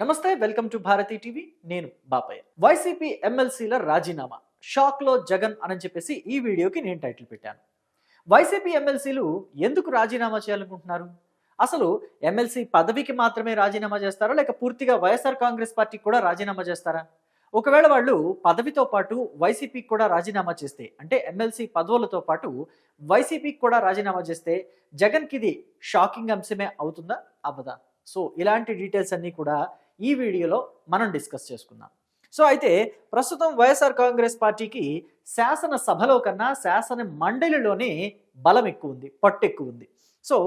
నమస్తే, welcome to Bharati TV. నేను Bapayya. YCP ఎమ్మెల్సీల రాజీనామా షాక్ లో జగన్ అని చెప్పేసి ఈ వీడియోకి నేను టైటిల్ పెట్టాను. వైసీపీ ఎమ్మెల్సీలు ఎందుకు రాజీనామా చేయాలనుకుంటున్నారు? అసలు ఎమ్మెల్సీ పదవికి మాత్రమే రాజీనామా చేస్తారా, లేక పూర్తిగా వైఎస్ఆర్ కాంగ్రెస్ పార్టీకి కూడా రాజీనామా చేస్తారా? ఒకవేళ వాళ్ళు పదవితో పాటు వైసీపీకి కూడా రాజీనామా చేస్తే, అంటే ఎమ్మెల్సీ పదవులతో పాటు వైసీపీకి కూడా రాజీనామా చేస్తే జగన్కి ఇది షాకింగ్ అంశమే అవుతుందా, అవ్వదా? సో ఇలాంటి డీటెయిల్స్ అన్నీ కూడా ఈ వీడియోలో మనం డిస్కస్ చేసుకుందాం. సో అయితే ప్రస్తుతం వైఎస్ఆర్ కాంగ్రెస్ పార్టీకి శాసనసభలో కన్నా శాసన మండలిలోనే బలం ఎక్కువ ఉంది, పట్టు ఎక్కువ ఉంది. సో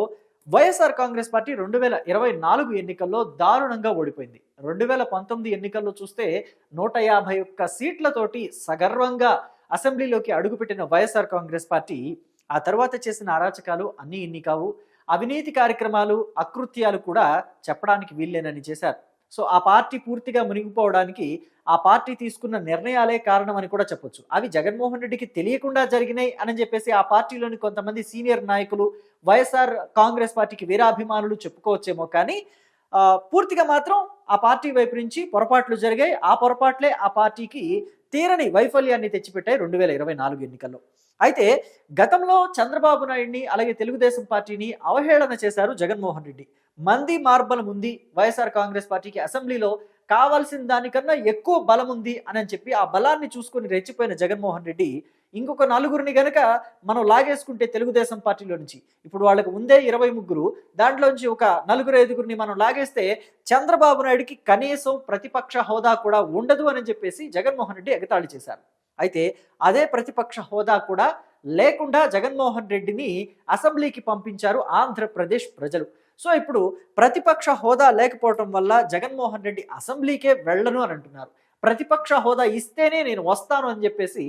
వైఎస్ఆర్ కాంగ్రెస్ పార్టీ 2024 ఎన్నికల్లో దారుణంగా ఓడిపోయింది. 2019 ఎన్నికల్లో చూస్తే 151 సీట్లతోటి సగర్వంగా అసెంబ్లీలోకి అడుగుపెట్టిన వైఎస్ఆర్ కాంగ్రెస్ పార్టీ ఆ తర్వాత చేసిన అరాచకాలు అన్నీ ఇన్ని కావు. అవినీతి కార్యక్రమాలు, అకృత్యాలు కూడా చెప్పడానికి వీల్లేనని చేశారు. సో ఆ పార్టీ పూర్తిగా మునిగిపోవడానికి ఆ పార్టీ తీసుకున్న నిర్ణయాలే కారణం అని కూడా చెప్పొచ్చు. అవి జగన్మోహన్ రెడ్డికి తెలియకుండా జరిగినాయి అని చెప్పేసి ఆ పార్టీలోని కొంతమంది సీనియర్ నాయకులు, వైఎస్ఆర్ కాంగ్రెస్ పార్టీకి వీరాభిమానులు చెప్పుకోవచ్చేమో, కానీ పూర్తిగా మాత్రం ఆ పార్టీ వైపు నుంచి పొరపాట్లు జరిగాయి. ఆ పొరపాట్లే ఆ పార్టీకి తీరని వైఫల్యాన్ని తెచ్చిపెట్టాయి 2024 ఎన్నికల్లో. అయితే గతంలో చంద్రబాబు నాయుడిని, అలాగే తెలుగుదేశం పార్టీని అవహేళన చేశారు జగన్మోహన్ రెడ్డి. మంది మార్బలం ఉంది వైఎస్ఆర్ కాంగ్రెస్ పార్టీకి, అసెంబ్లీలో కావాల్సిన దానికన్నా ఎక్కువ బలం ఉంది అని చెప్పి ఆ బలాన్ని చూసుకొని రెచ్చిపోయిన జగన్మోహన్ రెడ్డి ఇంకొక నలుగురిని గనక మనం లాగేసుకుంటే తెలుగుదేశం పార్టీలో నుంచి, ఇప్పుడు వాళ్ళకి ఉందే 23, దాంట్లోంచి ఒక 4-5 మనం లాగేస్తే చంద్రబాబు నాయుడికి కనీసం ప్రతిపక్ష హోదా కూడా ఉండదు అని చెప్పేసి జగన్మోహన్ రెడ్డి ఎగతాళి చేశారు. అయితే అదే ప్రతిపక్ష హోదా కూడా లేకుండా జగన్మోహన్ రెడ్డిని అసెంబ్లీకి పంపించారు ఆంధ్రప్రదేశ్ ప్రజలు. సో ఇప్పుడు ప్రతిపక్ష హోదా లేకపోవటం వల్ల జగన్మోహన్ రెడ్డి అసెంబ్లీకే వెళ్ళను అని అంటున్నారు. ప్రతిపక్ష హోదా ఇస్తేనే నేను వస్తాను అని చెప్పేసి,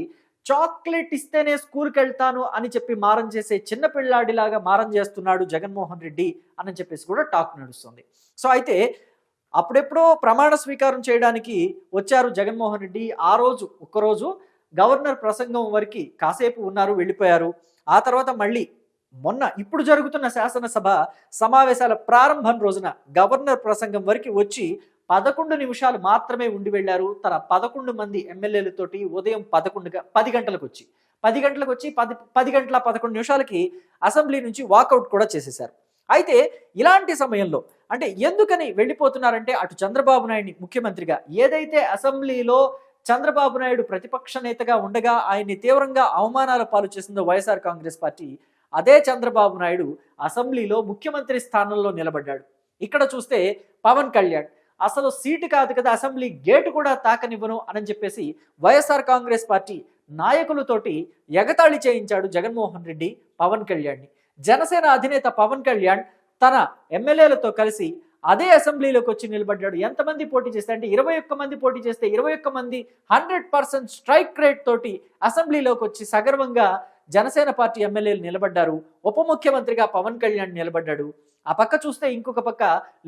చాక్లెట్ ఇస్తేనే స్కూల్కి వెళ్తాను అని చెప్పి మారం చేసే చిన్నపిల్లాడిలాగా మారం చేస్తున్నాడు జగన్మోహన్ రెడ్డి అని చెప్పేసి కూడా టాక్ నడుస్తుంది. సో అయితే అప్పుడెప్పుడో ప్రమాణ స్వీకారం చేయడానికి వచ్చారు జగన్మోహన్ రెడ్డి. ఆ రోజు ఒక్కరోజు గవర్నర్ ప్రసంగం వరకు కాసేపు ఉన్నారు, వెళ్ళిపోయారు. ఆ తర్వాత మళ్ళీ మొన్న ఇప్పుడు జరుగుతున్న శాసనసభ సమావేశాల ప్రారంభం రోజున గవర్నర్ ప్రసంగం వరకు వచ్చి 11 నిమిషాలు మాత్రమే ఉండి వెళ్ళారు. తన 11 మంది ఎమ్మెల్యేలతోటి ఉదయం 10 గంటలకు వచ్చి 10 గంటల 11 నిమిషాలకి అసెంబ్లీ నుంచి వాకౌట్ కూడా చేసేశారు. అయితే ఇలాంటి సమయంలో అంటే ఎందుకని వెళ్ళిపోతున్నారంటే, అటు చంద్రబాబు నాయుడిని ముఖ్యమంత్రిగా, ఏదైతే అసెంబ్లీలో చంద్రబాబు నాయుడు ప్రతిపక్ష నేతగా ఉండగా ఆయన్ని తీవ్రంగా అవమానాల పాలు చేసిందో వైఎస్ఆర్ కాంగ్రెస్ పార్టీ, అదే చంద్రబాబు నాయుడు అసెంబ్లీలో ముఖ్యమంత్రి స్థానంలో నిలబడ్డాడు. ఇక్కడ చూస్తే పవన్ కళ్యాణ్ అసలు సీటు కాదు కదా, అసెంబ్లీ గేటు కూడా తాకనివ్వను అని చెప్పేసి వైఎస్ఆర్ కాంగ్రెస్ పార్టీ నాయకులతోటి ఎగతాళి చేయించాడు జగన్మోహన్ రెడ్డి పవన్ కళ్యాణ్ని. జనసేన అధినేత పవన్ కళ్యాణ్ తన ఎమ్మెల్యేలతో కలిసి అదే అసెంబ్లీలోకి వచ్చి నిలబడ్డాడు. ఎంతమంది పోటీ చేస్తే అంటే 21 మంది పోటీ చేస్తే 21 మంది 100% స్ట్రైక్ రేట్ తోటి అసెంబ్లీలోకి వచ్చి సగర్వంగా జనసేన పార్టీ ఎమ్మెల్యేలు నిలబడ్డారు. ఉప ముఖ్యమంత్రిగా పవన్ కళ్యాణ్ నిలబడ్డాడు. ఆ పక్క చూస్తే ఇంకొక పక్క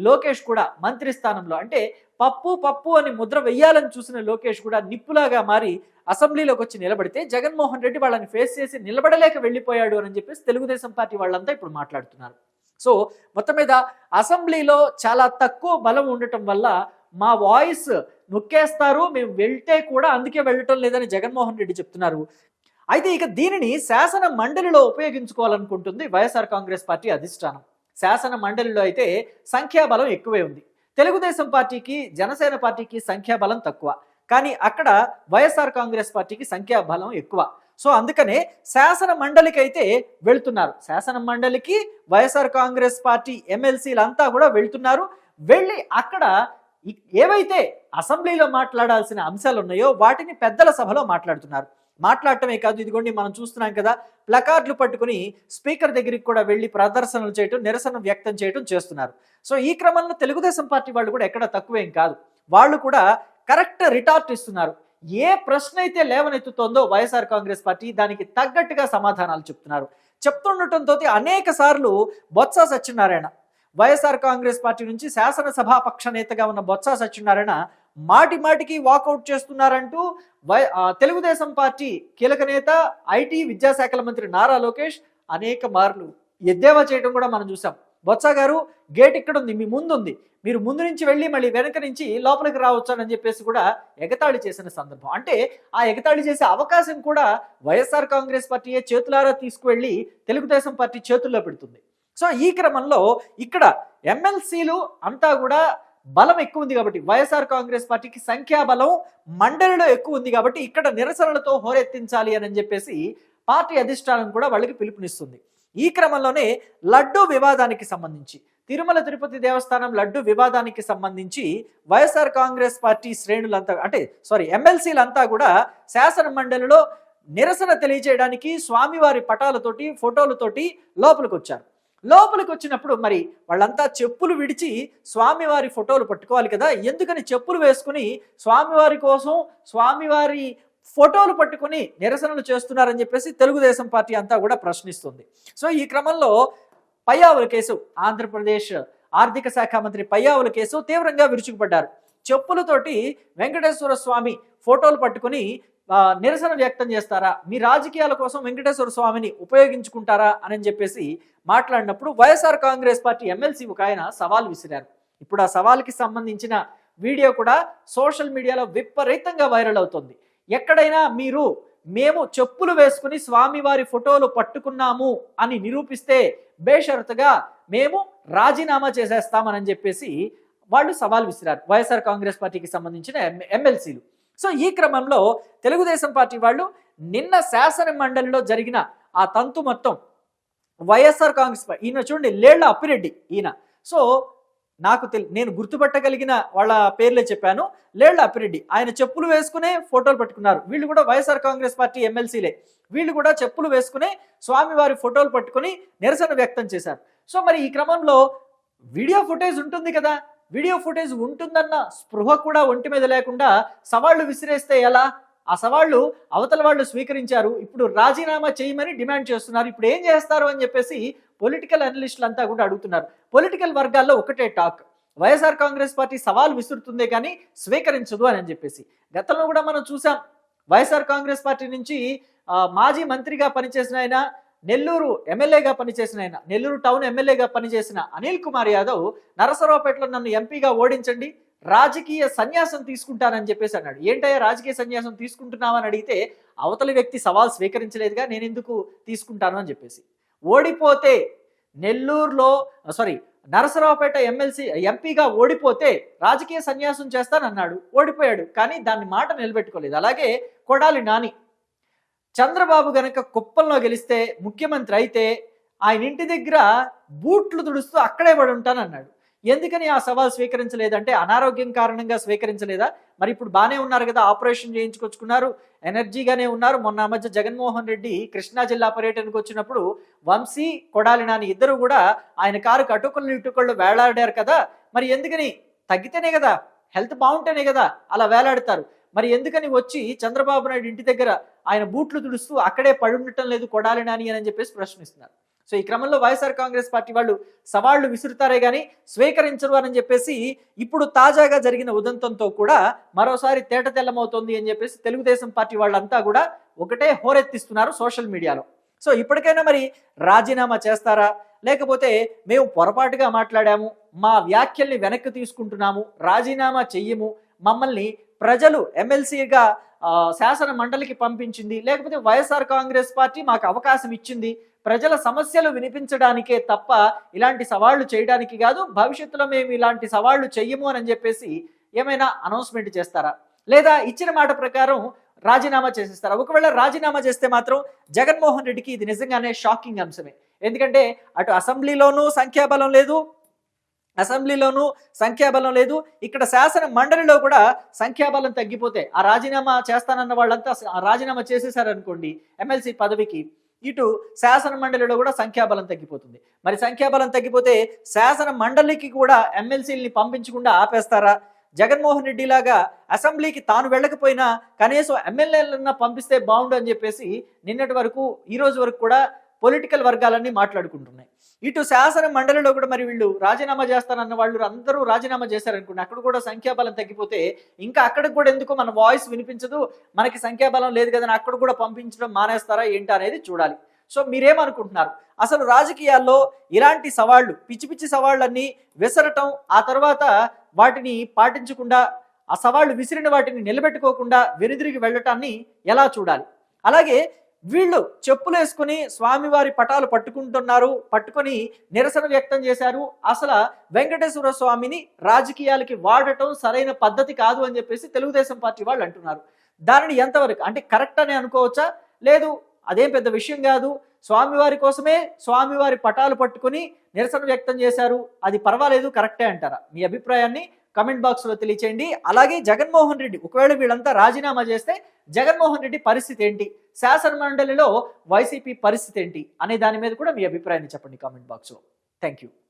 లోకేష్ కూడా మంత్రి స్థానంలో, అంటే పప్పు అని ముద్ర వెయ్యాలని చూసిన లోకేష్ కూడా నిప్పులాగా మారి అసెంబ్లీలోకి వచ్చి నిలబడితే జగన్మోహన్ రెడ్డి వాళ్ళని ఫేస్ చేసి నిలబడలేక వెళ్ళిపోయాడు అని చెప్పేసి తెలుగుదేశం పార్టీ వాళ్ళంతా ఇప్పుడు మాట్లాడుతున్నారు. సో మొత్తం మీద అసెంబ్లీలో చాలా తక్కువ బలం ఉండటం వల్ల మా వాయిస్ నొక్కేస్తారు, మేము వెళ్తే కూడా అందుకే వెళ్ళటం లేదని జగన్మోహన్ రెడ్డి చెప్తున్నారు. అయితే ఇక దీనిని శాసన మండలిలో ఉపయోగించుకోవాలనుకుంటుంది వైఎస్ఆర్ కాంగ్రెస్ పార్టీ అధిష్టానం. శాసన మండలిలో అయితే సంఖ్యాబలం ఎక్కువే ఉంది. తెలుగుదేశం పార్టీకి, జనసేన పార్టీకి సంఖ్యాబలం తక్కువ, కానీ అక్కడ వైఎస్ఆర్ కాంగ్రెస్ పార్టీకి సంఖ్యాబలం ఎక్కువ. సో అందుకనే శాసన మండలికి అయితే వెళ్తున్నారు. శాసన మండలికి వైఎస్ఆర్ కాంగ్రెస్ పార్టీ ఎమ్మెల్సీలంతా కూడా వెళ్తున్నారు. వెళ్ళి అక్కడ ఏవైతే అసెంబ్లీలో మాట్లాడాల్సిన అంశాలు ఉన్నాయో వాటిని పెద్దల సభలో మాట్లాడుతున్నారు. మాట్లాడటమే కాదు, ఇదిగోండి మనం చూస్తున్నాం కదా, ప్లకార్డులు పట్టుకుని స్పీకర్ దగ్గరికి కూడా వెళ్ళి ప్రదర్శనలు చేయటం, నిరసన వ్యక్తం చేయటం చేస్తున్నారు. సో ఈ క్రమంలో తెలుగుదేశం పార్టీ వాళ్ళు కూడా ఎక్కడ తక్కువేం కాదు, వాళ్ళు కూడా కరెక్ట్ రిటార్ట్ ఇస్తున్నారు. ఏ ప్రశ్న అయితే లేవనెత్తుతోందో వైఎస్ఆర్ కాంగ్రెస్ పార్టీ దానికి తగ్గట్టుగా సమాధానాలు చెప్తుండటంతో అనేక సార్లు బొత్స సత్యనారాయణ, వైఎస్ఆర్ కాంగ్రెస్ పార్టీ నుంచి శాసనసభాపక్ష నేతగా ఉన్న బొత్స సత్యనారాయణ మాటికి వాకౌట్ చేస్తున్నారంటూ తెలుగుదేశం పార్టీ కీలక నేత, ఐటీ విద్యాశాఖల మంత్రి నారా లోకేష్ అనేక మార్లు ఎద్దేవా చేయడం కూడా మనం చూసాం. బొత్స గారు గేట్ ఇక్కడ ఉంది, మీ ముందు ఉంది, మీరు ముందు నుంచి వెళ్ళి మళ్ళీ వెనక నుంచి లోపలికి రావచ్చు అని చెప్పేసి కూడా ఎగతాళి చేసిన సందర్భం. అంటే ఆ ఎగతాళి చేసే అవకాశం కూడా వైఎస్ఆర్ కాంగ్రెస్ పార్టీయే చేతులారా తీసుకువెళ్ళి తెలుగుదేశం పార్టీ చేతుల్లో పెడుతుంది. సో ఈ క్రమంలో ఇక్కడ ఎమ్మెల్సీలు అంతా కూడా బలం ఎక్కువ ఉంది కాబట్టి, వైఎస్ఆర్ కాంగ్రెస్ పార్టీకి సంఖ్యాబలం మండలిలో ఎక్కువ ఉంది కాబట్టి ఇక్కడ నిరసనలతో హోరెత్తించాలి అని చెప్పేసి పార్టీ అధిష్టానం కూడా వాళ్ళకి పిలుపునిస్తుంది. ఈ క్రమంలోనే లడ్డూ వివాదానికి సంబంధించి, తిరుమల తిరుపతి దేవస్థానం లడ్డు వివాదానికి సంబంధించి వైఎస్ఆర్ కాంగ్రెస్ పార్టీ శ్రేణులంతా ఎమ్మెల్సీలంతా కూడా శాసన మండలిలో నిరసన తెలియజేయడానికి స్వామివారి పటాలతోటి ఫోటోలతోటి లోపలికి వచ్చారు. లోపలికి వచ్చినప్పుడు మరి వాళ్ళంతా చెప్పులు విడిచి స్వామివారి ఫోటోలు పట్టుకోవాలి కదా, ఎందుకని చెప్పులు వేసుకుని స్వామివారి కోసం స్వామివారి ఫోటోలు పట్టుకుని నిరసనలు చేస్తున్నారని చెప్పేసి తెలుగుదేశం పార్టీ అంతా కూడా ప్రశ్నిస్తుంది. సో ఈ క్రమంలో పయ్యావుల కేసు, ఆంధ్రప్రదేశ్ ఆర్థిక శాఖ మంత్రి పయ్యావుల కేసు తీవ్రంగా విరుచుకుపడ్డారు. చెప్పులతోటి వెంకటేశ్వర స్వామి ఫోటోలు పట్టుకుని నిరసన వ్యక్తం చేస్తారా, మీ రాజకీయాల కోసం వెంకటేశ్వర స్వామిని ఉపయోగించుకుంటారా అని చెప్పేసి మాట్లాడినప్పుడు వైఎస్ఆర్ కాంగ్రెస్ పార్టీ ఎమ్మెల్సీ ఒక ఆయన సవాల్ విసిరారు. ఇప్పుడు ఆ సవాల్కి సంబంధించిన వీడియో కూడా సోషల్ మీడియాలో విపరీతంగా వైరల్ అవుతుంది. ఎక్కడైనా మేము చెప్పులు వేసుకుని స్వామివారి ఫోటోలు పట్టుకున్నాము అని నిరూపిస్తే బేషరతుగా మేము రాజీనామా చేసేస్తామని చెప్పేసి వాళ్ళు సవాల్ విసిరారు వైఎస్ఆర్ కాంగ్రెస్ పార్టీకి సంబంధించిన ఎమ్మెల్సీలు. సో ఈ క్రమంలో తెలుగుదేశం పార్టీ వాళ్ళు నిన్న శాసన మండలిలో జరిగిన ఆ తంతు మొత్తం వైఎస్ఆర్ కాంగ్రెస్ పార్టీ, ఈయన చూడండి లేళ్ల అప్పిరెడ్డి, ఈయన సో నేను గుర్తుపట్టగలిగిన వాళ్ళ పేర్లే చెప్పాను. లేళ్ల అప్పిరెడ్డి ఆయన చెప్పులు వేసుకునే ఫోటోలు పట్టుకున్నారు. వీళ్ళు కూడా వైఎస్ఆర్ కాంగ్రెస్ పార్టీ ఎమ్మెల్సీలే. వీళ్ళు కూడా చెప్పులు వేసుకునే స్వామివారి ఫోటోలు పట్టుకుని నిరసన వ్యక్తం చేశారు. సో మరి ఈ క్రమంలో వీడియో ఫుటేజ్ ఉంటుంది కదా, వీడియో ఫుటేజ్ ఉంటుందన్న స్పృహ కూడా ఒంటి మీద లేకుండా సవాళ్లు విసిరేస్తే ఎలా? ఆ సవాళ్లు అవతల వాళ్ళు స్వీకరించారు. ఇప్పుడు రాజీనామా చేయమని డిమాండ్ చేస్తున్నారు. ఇప్పుడు ఏం చేస్తారు అని చెప్పేసి పొలిటికల్ అనలిస్టులు అంతా కూడా అడుగుతున్నారు. పొలిటికల్ వర్గాల్లో ఒకటే టాక్, వైఎస్ఆర్ కాంగ్రెస్ పార్టీ సవాల్ విసురుతుందే కానీ స్వీకరించదు అని చెప్పేసి. గతంలో కూడా మనం చూసాం, వైఎస్ఆర్ కాంగ్రెస్ పార్టీ నుంచి మాజీ మంత్రిగా పనిచేసిన ఆయన, నెల్లూరు ఎమ్మెల్యేగా పనిచేసిన ఆయన, నెల్లూరు టౌన్ ఎమ్మెల్యేగా పనిచేసిన అనిల్ కుమార్ యాదవ్ నరసరావుపేటలో నన్ను ఎంపీగా ఓడించండి, రాజకీయ సన్యాసం తీసుకుంటానని చెప్పేసి అన్నాడు. ఏంటయ్యా రాజకీయ సన్యాసం తీసుకుంటున్నామని అడిగితే అవతలి వ్యక్తి సవాల్ స్వీకరించలేదుగా, నేను ఎందుకు తీసుకుంటాను అని చెప్పేసి. ఓడిపోతే నరసరావుపేట ఎంపీగా ఓడిపోతే రాజకీయ సన్యాసం చేస్తానన్నాడు, ఓడిపోయాడు. కానీ దాన్ని మాట నిలబెట్టుకోలేదు. అలాగే కొడాలి నాని, చంద్రబాబు గనక కుప్పంలో గెలిస్తే ముఖ్యమంత్రి అయితే ఆయన ఇంటి దగ్గర బూట్లు తుడుస్తూ అక్కడే పడి ఉంటానన్నాడు. ఎందుకని ఆ సవాల్ స్వీకరించలేదంటే అనారోగ్యం కారణంగా స్వీకరించలేదా? మరి ఇప్పుడు బాగానే ఉన్నారు కదా, ఆపరేషన్ చేయించుకొచ్చుకున్నారు, ఎనర్జీగానే ఉన్నారు. మొన్న మధ్య జగన్మోహన్ రెడ్డి కృష్ణా జిల్లా పర్యటనకు వచ్చినప్పుడు వంశీ, కొడాలి నాని ఇద్దరు కూడా ఆయన కారుకు అటుకులు ఇటుకళ్ళు వేలాడారు కదా, మరి ఎందుకని? తగ్గితేనే కదా, హెల్త్ బాగుంటేనే కదా అలా వేలాడతారు. మరి ఎందుకని వచ్చి చంద్రబాబు నాయుడు ఇంటి దగ్గర ఆయన బూట్లు తుడుస్తూ అక్కడే పడి ఉండటం లేదు కొడాలి నాని అని చెప్పేసి ప్రశ్నిస్తున్నారు. సో ఈ క్రమంలో వైఎస్ఆర్ కాంగ్రెస్ పార్టీ వాళ్ళు సవాళ్లు విసురుతారే కానీ స్వీకరించరు అని చెప్పేసి ఇప్పుడు తాజాగా జరిగిన ఉదంతంతో కూడా మరోసారి తేట తెల్లమవుతోంది అని చెప్పేసి తెలుగుదేశం పార్టీ వాళ్ళంతా కూడా ఒకటే హోరెత్తిస్తున్నారు సోషల్ మీడియాలో. సో ఇప్పటికైనా మరి రాజీనామా చేస్తారా, లేకపోతే మేము పొరపాటుగా మాట్లాడాము, మా వ్యాఖ్యల్ని వెనక్కి తీసుకుంటున్నాము, రాజీనామా చెయ్యము, మమ్మల్ని ప్రజలు ఎమ్మెల్సీగా శాసన మండలికి పంపించింది, లేకపోతే వైఎస్ఆర్ కాంగ్రెస్ పార్టీ మాకు అవకాశం ఇచ్చింది, ప్రజల సమస్యలు వినిపించడానికే తప్ప ఇలాంటి సవాళ్లు చేయడానికి కాదు, భవిష్యత్తులో మేము ఇలాంటి సవాళ్లు చెయ్యము అని చెప్పేసి ఏమైనా అనౌన్స్మెంట్ చేస్తారా, లేదా ఇచ్చిన మాట ప్రకారం రాజీనామా చేసేస్తారా? ఒకవేళ రాజీనామా చేస్తే మాత్రం జగన్మోహన్ రెడ్డికి ఇది నిజంగానే షాకింగ్ అంశమే. ఎందుకంటే అటు అసెంబ్లీలోనూ సంఖ్యాబలం లేదు, ఇక్కడ శాసన మండలిలో కూడా సంఖ్యాబలం తగ్గిపోతే ఆ రాజీనామా చేస్తానన్న వాళ్ళంతా రాజీనామా చేసేసారనుకోండి ఎమ్మెల్సీ పదవికి, ఇటు శాసన మండలిలో కూడా సంఖ్యాబలం తగ్గిపోతుంది. మరి సంఖ్యాబలం తగ్గిపోతే శాసన మండలికి కూడా ఎమ్మెల్సీలని పంపించకుండా ఆపేస్తారా? జగన్మోహన్ రెడ్డి లాగా అసెంబ్లీకి తాను వెళ్ళకపోయినా కనీసం ఎమ్మెల్యేలన్నా పంపిస్తే బాగుండు అని చెప్పేసి నిన్నటి వరకు ఈ రోజు వరకు కూడా పొలిటికల్ వర్గాలన్నీ మాట్లాడుకుంటున్నాయి. ఇటు శాసన మండలిలో కూడా మరి వీళ్ళు రాజీనామా చేస్తానన్న వాళ్ళు అందరూ రాజీనామా చేశారనుకోండి, అక్కడ కూడా సంఖ్యాబలం తగ్గిపోతే ఇంకా అక్కడికి కూడా ఎందుకు మన వాయిస్ వినిపించదు, మనకి సంఖ్యాబలం లేదు కదా అక్కడ కూడా పంపించడం మానేస్తారా ఏంటి అనేది చూడాలి. సో మీరేమనుకుంటున్నారు? అసలు రాజకీయాల్లో ఇలాంటి సవాళ్లు, పిచ్చి పిచ్చి సవాళ్ళన్నీ విసరటం, ఆ తర్వాత వాటిని పాటించకుండా, ఆ సవాళ్లు విసిరిన వాటిని నిలబెట్టుకోకుండా వెనుదిరిగి వెళ్ళటాన్ని ఎలా చూడాలి? అలాగే వీళ్ళు చెప్పులేసుకుని స్వామివారి పటాలు పట్టుకొని నిరసన వ్యక్తం చేశారు. అసలు వెంకటేశ్వర స్వామిని రాజకీయాలకి వాడటం సరైన పద్ధతి కాదు అని చెప్పేసి తెలుగుదేశం పార్టీ వాళ్ళు అంటున్నారు. దానిని ఎంతవరకు అంటే కరెక్ట్ అని అనుకోవచ్చా? లేదు అదేం పెద్ద విషయం కాదు, స్వామివారి కోసమే స్వామివారి పటాలు పట్టుకుని నిరసన వ్యక్తం చేశారు, అది పర్వాలేదు, కరెక్టే అంటారా? మీ అభిప్రాయాన్ని కమెంట్ బాక్స్లో తెలియచేయండి. అలాగే జగన్మోహన్ రెడ్డి ఒకవేళ వీళ్ళంతా రాజీనామా చేస్తే జగన్మోహన్ రెడ్డి పరిస్థితి ఏంటి, శాసన మండలిలో వైసీపీ పరిస్థితి ఏంటి అనే దాని మీద కూడా మీ అభిప్రాయాన్ని చెప్పండి కామెంట్ బాక్స్లో. Thank you.